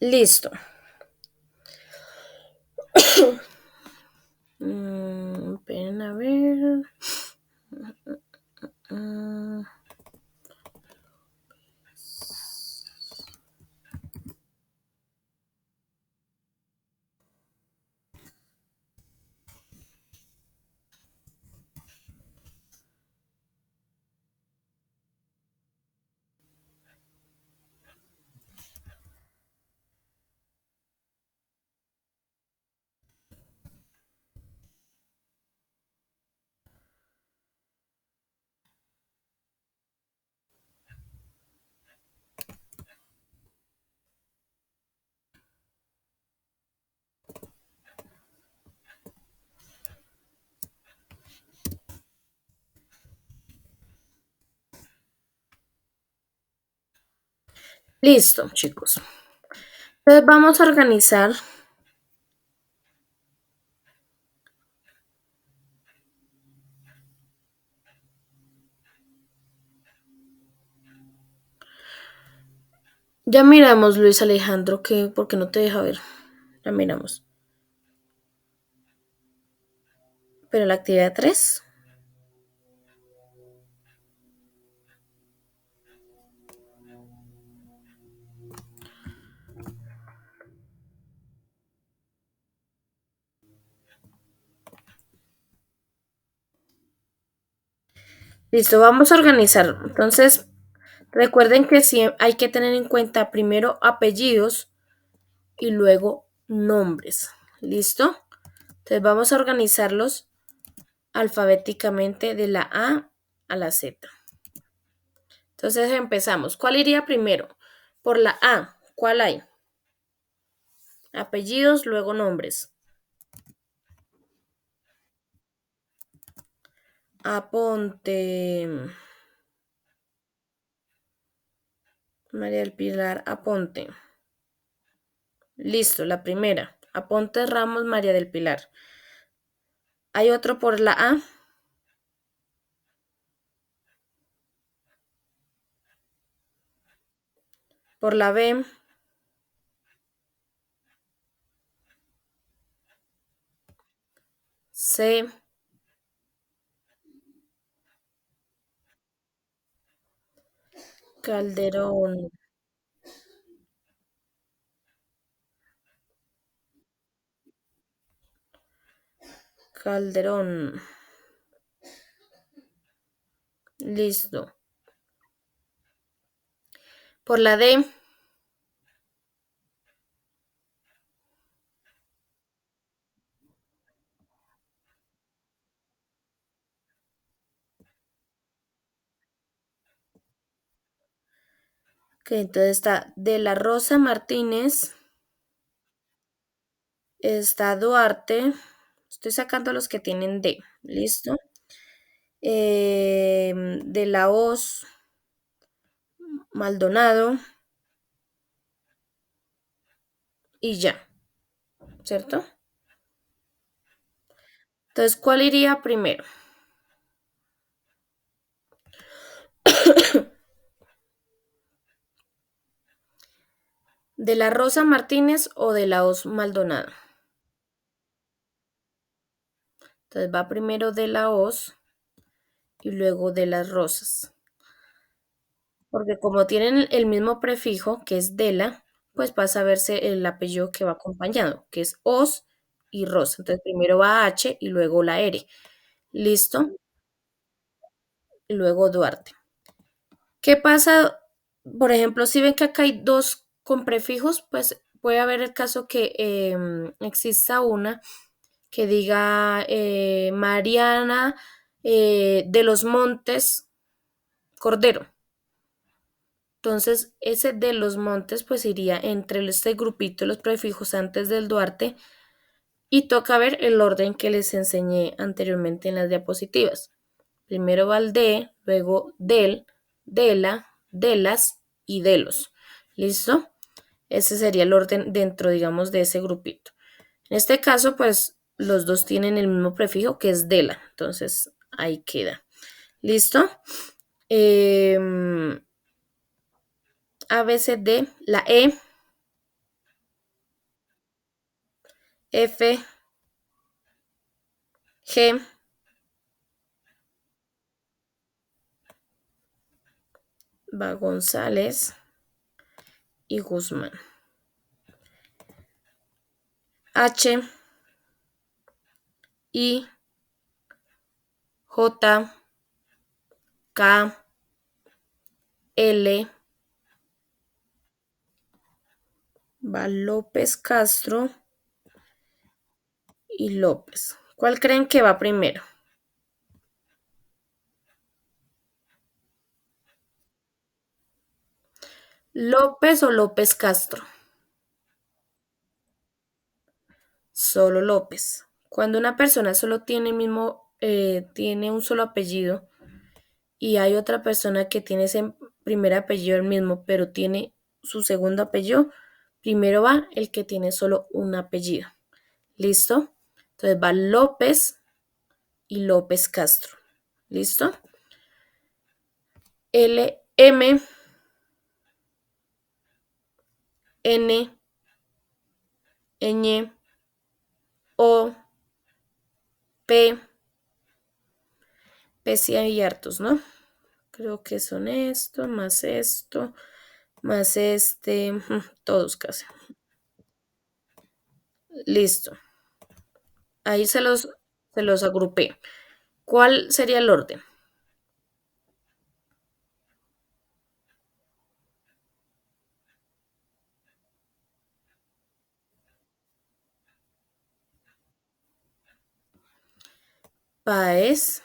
Listo. Esperen a ver. Mm, Listo, chicos. Entonces vamos a organizar, ya miramos Luis Alejandro, que ¿por qué no te deja ver? Ya miramos. Pero la actividad 3. Listo, vamos a organizar. Entonces, recuerden que sí hay que tener en cuenta primero apellidos y luego nombres. ¿Listo? Entonces vamos a organizarlos alfabéticamente de la A la Z. Entonces empezamos. ¿Cuál iría primero? Por la A, ¿cuál hay? Apellidos, luego nombres. Aponte. María del Pilar Aponte. Listo, la primera. Aponte Ramos María del Pilar. ¿Hay otro por la A? Por la B. C. Calderón. Calderón. Listo. Por la D. Que entonces está De la Rosa Martínez. Está Duarte. Estoy sacando los que tienen D. Listo. De la Hoz, Maldonado y ya, ¿cierto? Entonces, ¿cuál iría primero? ¿De la Rosa Martínez o de la Hoz Maldonado? Entonces va primero de la Hoz y luego de las Rosas. Porque como tienen el mismo prefijo, que es de la, pues pasa a verse el apellido que va acompañado, que es Hoz y Rosa. Entonces primero va H y luego la R. ¿Listo? Y luego Duarte. ¿Qué pasa? Por ejemplo, si ven que acá hay dos con prefijos, pues puede haber el caso que exista una que diga Mariana de los Montes Cordero. Entonces, ese de los Montes pues iría entre este grupito de los prefijos antes del Duarte y toca ver el orden que les enseñé anteriormente en las diapositivas. Primero va el de, luego del, de la, de las y de los. ¿Listo? Ese sería el orden dentro, digamos, de ese grupito. En este caso, pues los dos tienen el mismo prefijo que es de la. Entonces, ahí queda. ¿Listo? Em, A, B, C, D, la E, F, G, va González y Guzmán. H, I, J, K, L, va López Castro y López. ¿Cuál creen que va primero? ¿López o López Castro? Solo López. Cuando una persona solo tiene tiene un solo apellido y hay otra persona que tiene ese primer apellido el mismo, pero tiene su segundo apellido, primero va el que tiene solo un apellido. ¿Listo? Entonces va López y López Castro. ¿Listo? L, M, N, Ñ, O, P, P sí hay hartos, ¿no? Creo que son esto, más este, todos casi. Listo. Ahí se los agrupé. ¿Cuál sería el orden? Páez,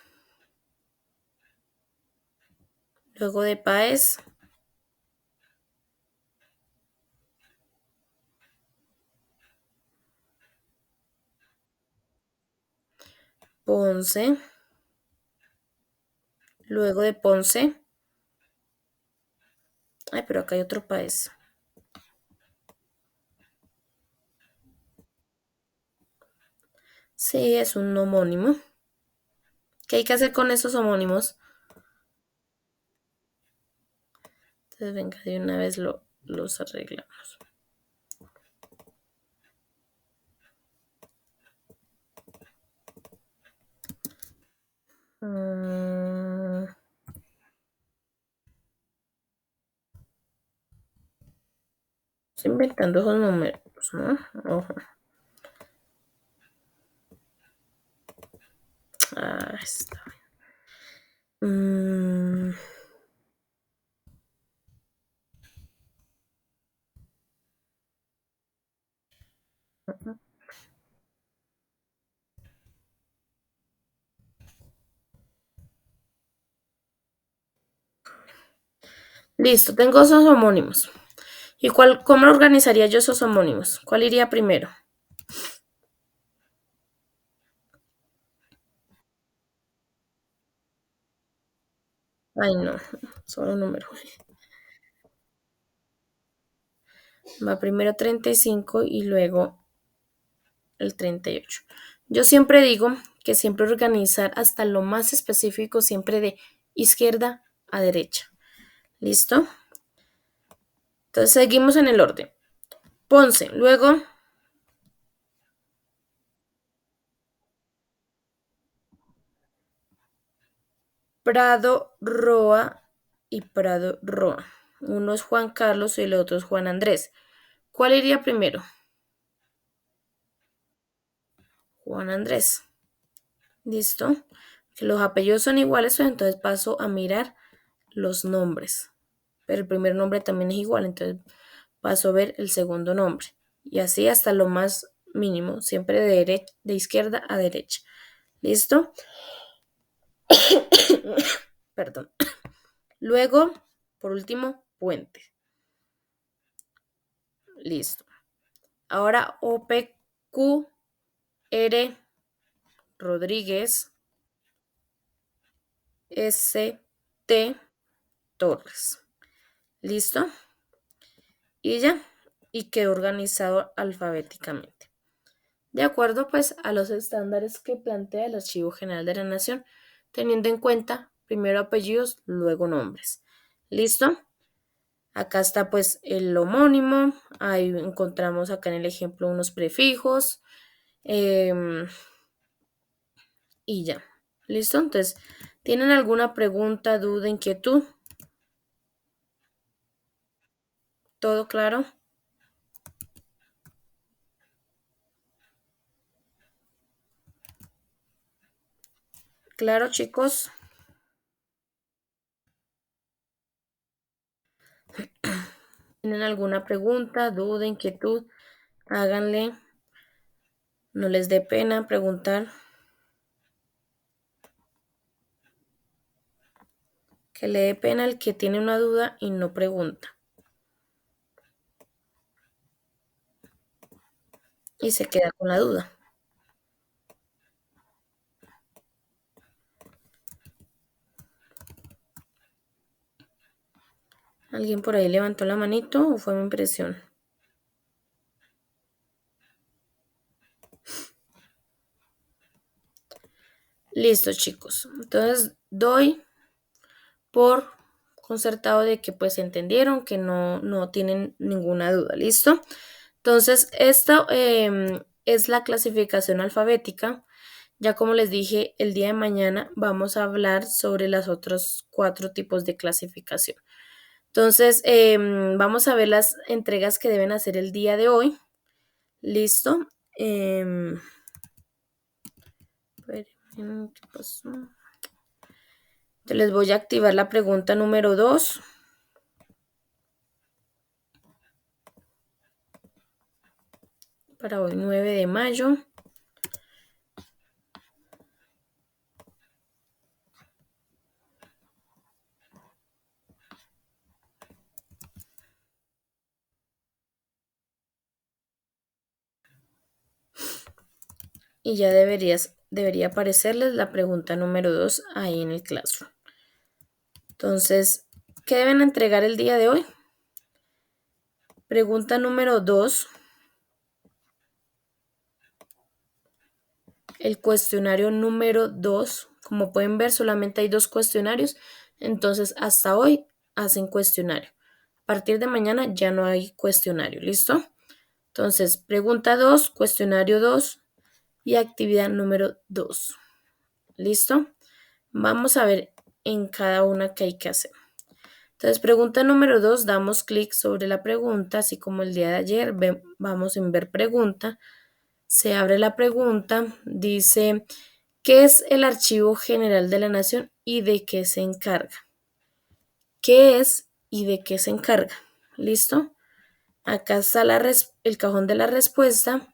luego de Páez, Ponce, luego de Ponce, ay, pero acá hay otro Páez. Sí, es un homónimo. ¿Qué hay que hacer con esos homónimos? Entonces, venga, de una vez los arreglamos. Mm, estoy inventando esos números, ¿no? Ojo. Ah, está bien. Listo, tengo esos homónimos. ¿Y cómo organizaría yo esos homónimos? ¿Cuál iría primero? Ay, no, solo un número. Va primero 35 y luego el 38. Yo siempre digo que siempre organizar hasta lo más específico, siempre de izquierda a derecha. ¿Listo? Entonces seguimos en el orden. Ponce, luego Prado Roa y Prado Roa. Uno es Juan Carlos y el otro es Juan Andrés. ¿Cuál iría primero? Juan Andrés. ¿Listo? Que los apellidos son iguales, pues entonces paso a mirar los nombres. Pero el primer nombre también es igual, entonces paso a ver el segundo nombre. Y así hasta lo más mínimo, siempre de izquierda a derecha. ¿Listo? Perdón. Luego, por último, puente. Listo. Ahora OPQR Rodríguez ST Torres. ¿Listo? Y ya. Y quedó organizado alfabéticamente. De acuerdo pues a los estándares que plantea el Archivo General de la Nación, teniendo en cuenta primero apellidos, luego nombres. ¿Listo? Acá está pues el homónimo, ahí encontramos acá en el ejemplo unos prefijos em, y ya. ¿Listo? Entonces, ¿tienen alguna pregunta, duda, inquietud? ¿Todo claro? Claro, chicos. ¿Tienen alguna pregunta, duda, inquietud? Háganle, no les dé pena preguntar. Que le dé pena el que tiene una duda y no pregunta. Y se queda con la duda. ¿Alguien por ahí levantó la manito o fue mi impresión? Listo, chicos. Entonces doy por concertado de que pues entendieron, que no tienen ninguna duda. ¿Listo? Entonces, esto es la clasificación alfabética. Ya como les dije, el día de mañana vamos a hablar sobre los otros 4 tipos de clasificación. Entonces, vamos a ver las entregas que deben hacer el día de hoy. ¿Listo? Esperen, ¿qué pasó? Te les voy a activar la pregunta número 2 para hoy 9 de mayo. Y ya debería aparecerles la pregunta número 2 ahí en el Classroom. Entonces, ¿qué deben entregar el día de hoy? Pregunta número 2. El cuestionario número 2. Como pueden ver, solamente hay 2 cuestionarios. Entonces, hasta hoy hacen cuestionario. A partir de mañana ya no hay cuestionario. ¿Listo? Entonces, pregunta 2, cuestionario 2 y actividad número 2. ¿Listo? Vamos a ver en cada una que hay que hacer. Entonces, pregunta número 2, damos clic sobre la pregunta, así como el día de ayer, vamos en ver pregunta, se abre la pregunta, dice, ¿qué es el Archivo General de la Nación y de qué se encarga? ¿Qué es y de qué se encarga? ¿Listo? Acá está el cajón de la respuesta,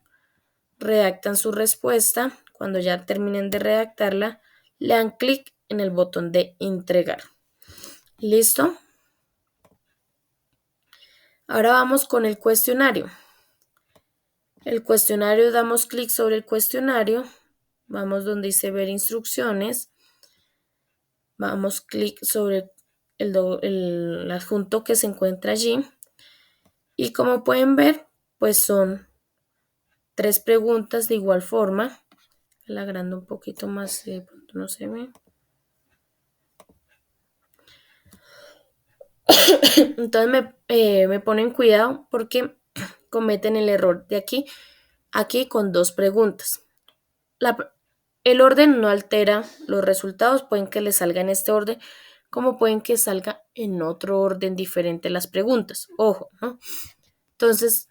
redactan su respuesta, cuando ya terminen de redactarla, le dan clic en el botón de entregar. ¿Listo? Ahora vamos con el cuestionario. El cuestionario, damos clic sobre el cuestionario, vamos donde dice ver instrucciones, vamos clic sobre el adjunto que se encuentra allí y como pueden ver, pues son 3 preguntas de igual forma. La agrando un poquito más, de pronto no se ve. Entonces me ponen cuidado porque cometen el error de aquí con 2 preguntas. El orden no altera los resultados, pueden que les salga en este orden, como pueden que salga en otro orden diferente las preguntas. Ojo, ¿no? Entonces,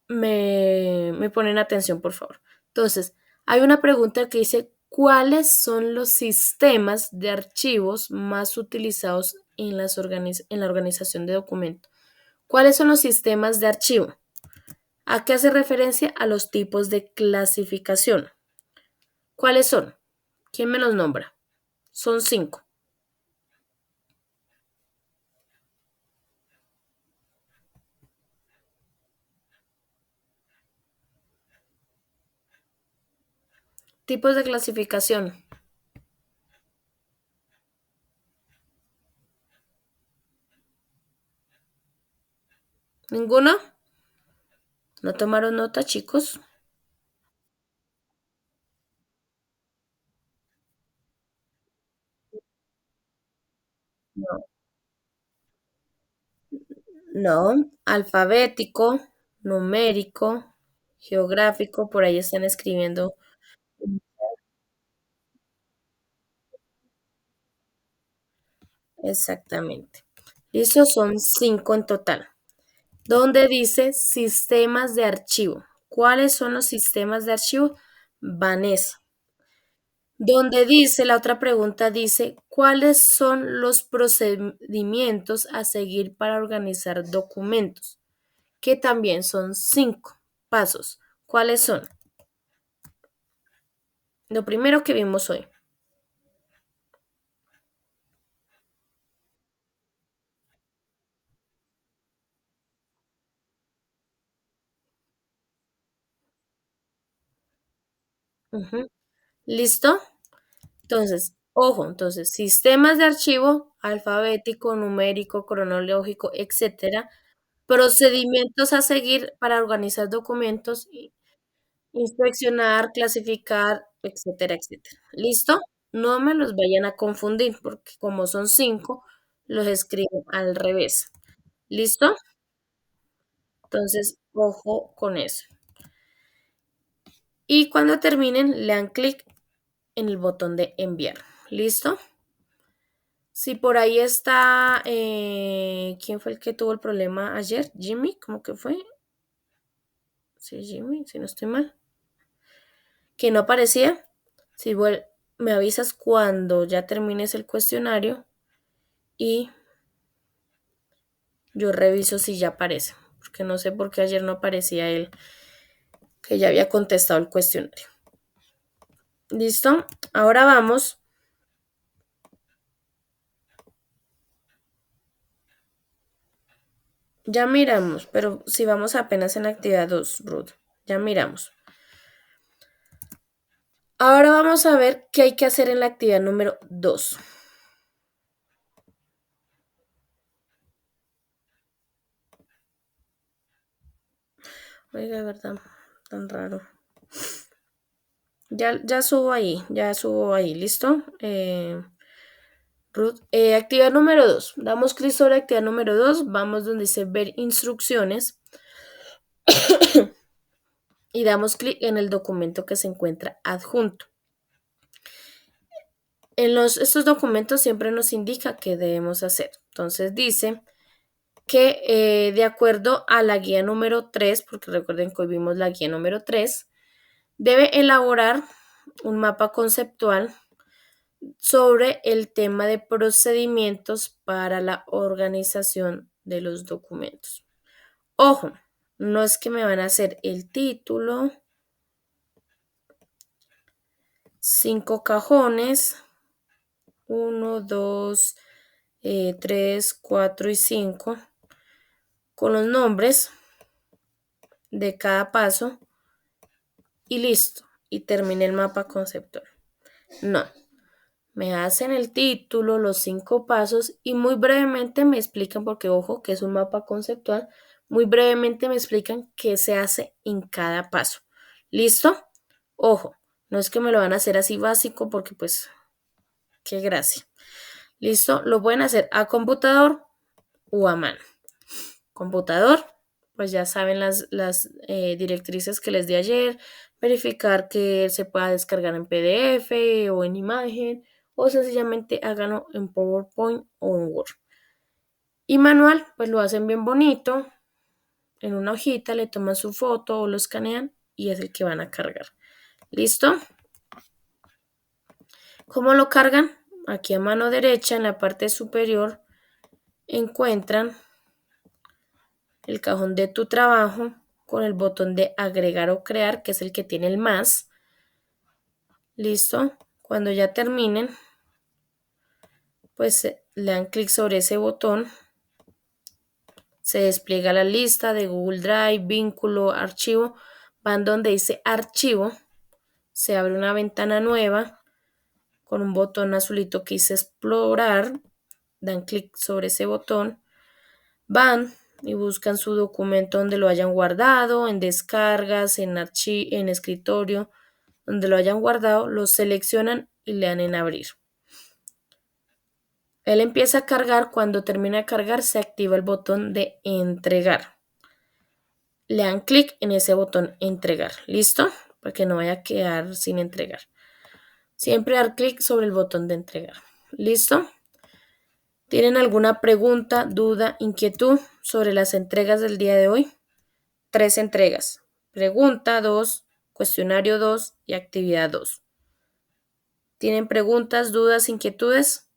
me ponen atención, por favor. Entonces, hay una pregunta que dice, ¿cuáles son los sistemas de archivos más utilizados en la organización de documentos? ¿Cuáles son los sistemas de archivo? ¿A qué hace referencia? A los tipos de clasificación. ¿Cuáles son? ¿Quién me los nombra? Son 5. Tipos de clasificación. ¿Ninguno? ¿No tomaron nota, chicos? No. No. Alfabético, numérico, geográfico, por ahí están escribiendo. Exactamente. Esos son 5 en total. Donde dice sistemas de archivo. ¿Cuáles son los sistemas de archivo? Vanessa. Donde dice, la otra pregunta dice, ¿cuáles son los procedimientos a seguir para organizar documentos? Que también son 5 pasos. ¿Cuáles son? Lo primero que vimos hoy. Ujú. ¿Listo? Entonces, Ojo, entonces, sistemas de archivo alfabético, numérico, cronológico, etcétera, procedimientos a seguir para organizar documentos, inspeccionar, clasificar, etcétera, etcétera. ¿Listo? No me los vayan a confundir, porque como son 5, los escribo al revés. ¿Listo? Entonces, ojo con eso. Y cuando terminen, le dan clic en el botón de enviar. ¿Listo? Si por ahí está, ¿quién fue el que tuvo el problema ayer? Jimmy, ¿cómo que fue? Sí, Jimmy, si no estoy mal. Que no aparecía. Si me avisas cuando ya termines el cuestionario y yo reviso si ya aparece. Porque no sé por qué ayer no aparecía él, que ya había contestado el cuestionario. ¿Listo? Ahora vamos. Ya miramos, pero si vamos apenas en la actividad 2, Ruth. Ya miramos. Ahora vamos a ver qué hay que hacer en la actividad número 2. Oiga, de verdad, tan raro. Ya subo ahí, ¿listo? Ruth, actividad número 2. Damos clic sobre actividad número 2. Vamos donde dice ver instrucciones y damos clic en el documento que se encuentra adjunto. Estos documentos siempre nos indica qué debemos hacer. Entonces dice que de acuerdo a la guía número 3, porque recuerden que hoy vimos la guía número 3, debe elaborar un mapa conceptual sobre el tema de procedimientos para la organización de los documentos. Ojo, no es que me van a hacer el título, 5 cajones, 1, 2, 3, 4 y 5, con los nombres de cada paso y listo, y terminé el mapa conceptual. No, me hacen el título, los 5 pasos y muy brevemente me explican, porque ojo que es un mapa conceptual, muy brevemente me explican qué se hace en cada paso. ¿Listo? Ojo, no es que me lo van a hacer así básico porque pues, qué gracia. ¿Listo? Lo pueden hacer a computador o a mano. Computador, pues ya saben las directrices que les di ayer, verificar que se pueda descargar en PDF o en imagen, o sencillamente háganlo en PowerPoint o en Word. Y manual, pues lo hacen bien bonito, en una hojita le toman su foto o lo escanean y es el que van a cargar. ¿Listo? ¿Cómo lo cargan? Aquí a mano derecha, en la parte superior, encuentran el cajón de tu trabajo con el botón de agregar o crear, que es el que tiene el más. Listo. Cuando ya terminen, pues le dan clic sobre ese botón. Se despliega la lista de Google Drive, vínculo, archivo. Van donde dice archivo. Se abre una ventana nueva con un botón azulito que dice explorar. Dan clic sobre ese botón. Van y buscan su documento donde lo hayan guardado, en descargas, en escritorio, donde lo hayan guardado, lo seleccionan y le dan en abrir. Él empieza a cargar, cuando termina de cargar se activa el botón de entregar. Le dan clic en ese botón entregar, ¿listo? Para que no vaya a quedar sin entregar. Siempre dar clic sobre el botón de entregar, ¿listo? ¿Tienen alguna pregunta, duda, inquietud sobre las entregas del día de hoy? 3 entregas. Pregunta 2, cuestionario 2 y actividad 2. ¿Tienen preguntas, dudas, inquietudes?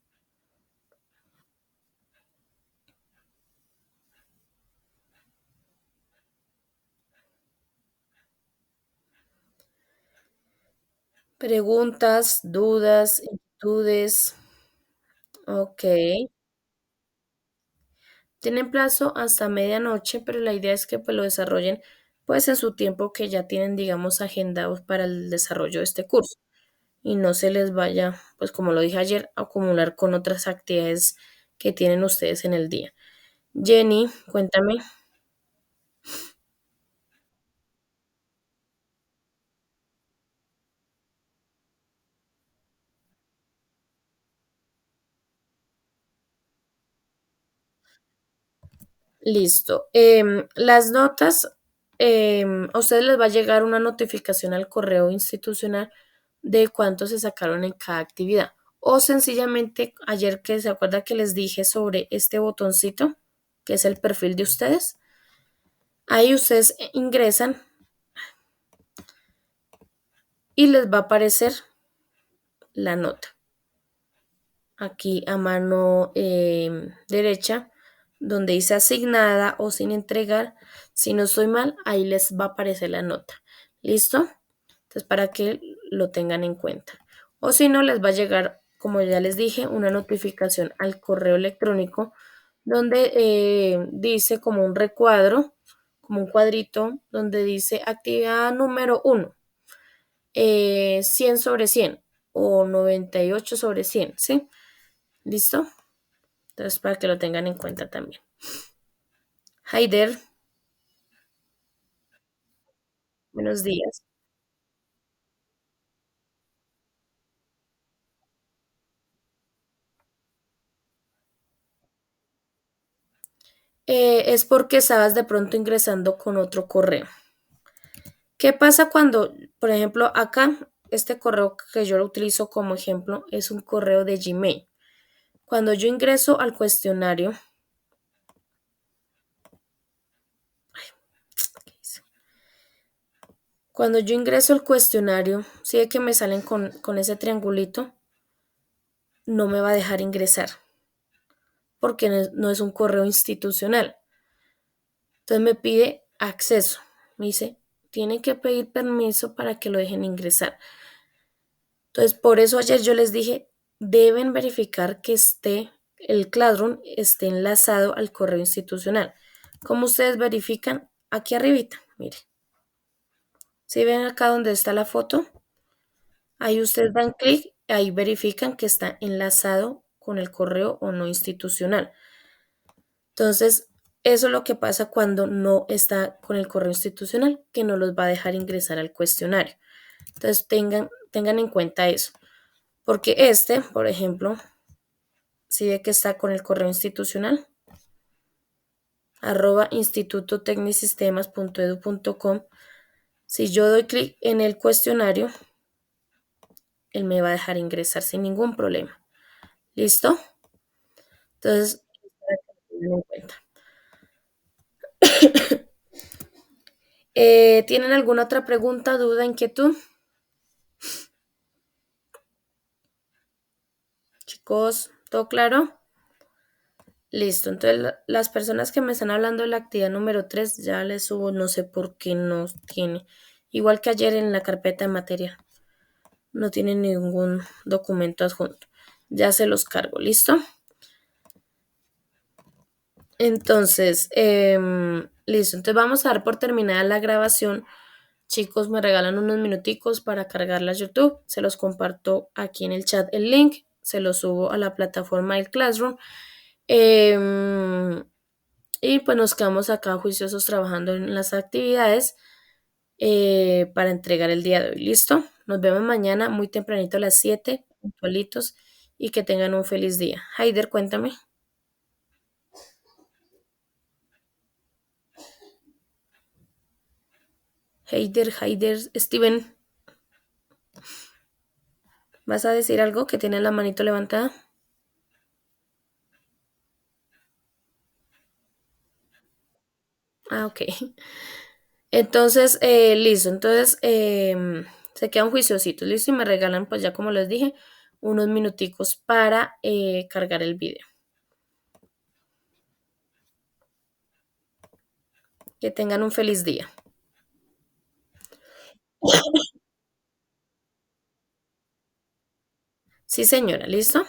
Preguntas, dudas, inquietudes. Ok. Tienen plazo hasta medianoche, pero la idea es que pues, lo desarrollen pues en su tiempo que ya tienen, digamos, agendados para el desarrollo de este curso. y no se les vaya, pues como lo dije ayer, a acumular con otras actividades que tienen ustedes en el día. Jenny, cuéntame. Listo. Las notas, a ustedes les va a llegar una notificación al correo institucional de cuánto se sacaron en cada actividad. O sencillamente, ayer que se acuerda que les dije sobre este botoncito, que es el perfil de ustedes, ahí ustedes ingresan y les va a aparecer la nota. Aquí a mano derecha, donde dice asignada o sin entregar, si no estoy mal, ahí les va a aparecer la nota. ¿Listo? Entonces, para que lo tengan en cuenta. O si no, les va a llegar, como ya les dije, una notificación al correo electrónico donde dice como un recuadro, como un cuadrito, donde dice actividad número 1, 100 sobre 100 o 98 sobre 100, ¿sí? ¿Listo? Entonces, para que lo tengan en cuenta también. Haider, buenos días. Es porque estabas de pronto ingresando con otro correo. ¿Qué pasa cuando, por ejemplo, acá, este correo que yo lo utilizo como ejemplo es un correo de Gmail? Cuando yo ingreso al cuestionario, cuando yo ingreso al cuestionario, si ve que me salen con ese triangulito, no me va a dejar ingresar porque no es un correo institucional. Entonces me pide acceso. Me dice, tiene que pedir permiso para que lo dejen ingresar. Entonces, por eso ayer yo les dije, deben verificar que el Classroom esté enlazado al correo institucional. ¿Cómo ustedes verifican? Aquí arribita, mire. Si ven acá donde está la foto, ahí ustedes dan clic, ahí verifican que está enlazado con el correo o no institucional. Entonces, eso es lo que pasa cuando no está con el correo institucional, que no los va a dejar ingresar al cuestionario. Entonces, tengan en cuenta eso. Porque por ejemplo, si ve que está con el correo institucional, @institutotecnisistemas.edu.com, si yo doy clic en el cuestionario, él me va a dejar ingresar sin ningún problema. ¿Listo? Entonces, para que lo tengan en cuenta. ¿Tienen alguna otra pregunta, duda, inquietud? Chicos, ¿todo claro? Listo. Entonces, las personas que me están hablando de la actividad número 3 ya les subo, no sé por qué no tiene. Igual que ayer en la carpeta de material. No tiene ningún documento adjunto. Ya se los cargo, ¿listo? Entonces, listo. Entonces vamos a dar por terminada la grabación. Chicos, me regalan unos minuticos para cargarla a YouTube. Se los comparto aquí en el chat el link. Se los subo a la plataforma del Classroom. Em, y pues nos quedamos acá juiciosos trabajando en las actividades para entregar el día de hoy. ¿Listo? Nos vemos mañana muy tempranito a las 7, puntualitos, y que tengan un feliz día. Haider, cuéntame. Haider, Steven, ¿vas a decir algo que tiene la manito levantada? Ah, ok. Entonces, listo. Entonces, se quedan juiciositos, listo, y me regalan, pues ya como les dije, unos minuticos para cargar el video. Que tengan un feliz día. Sí, señora, ¿listo?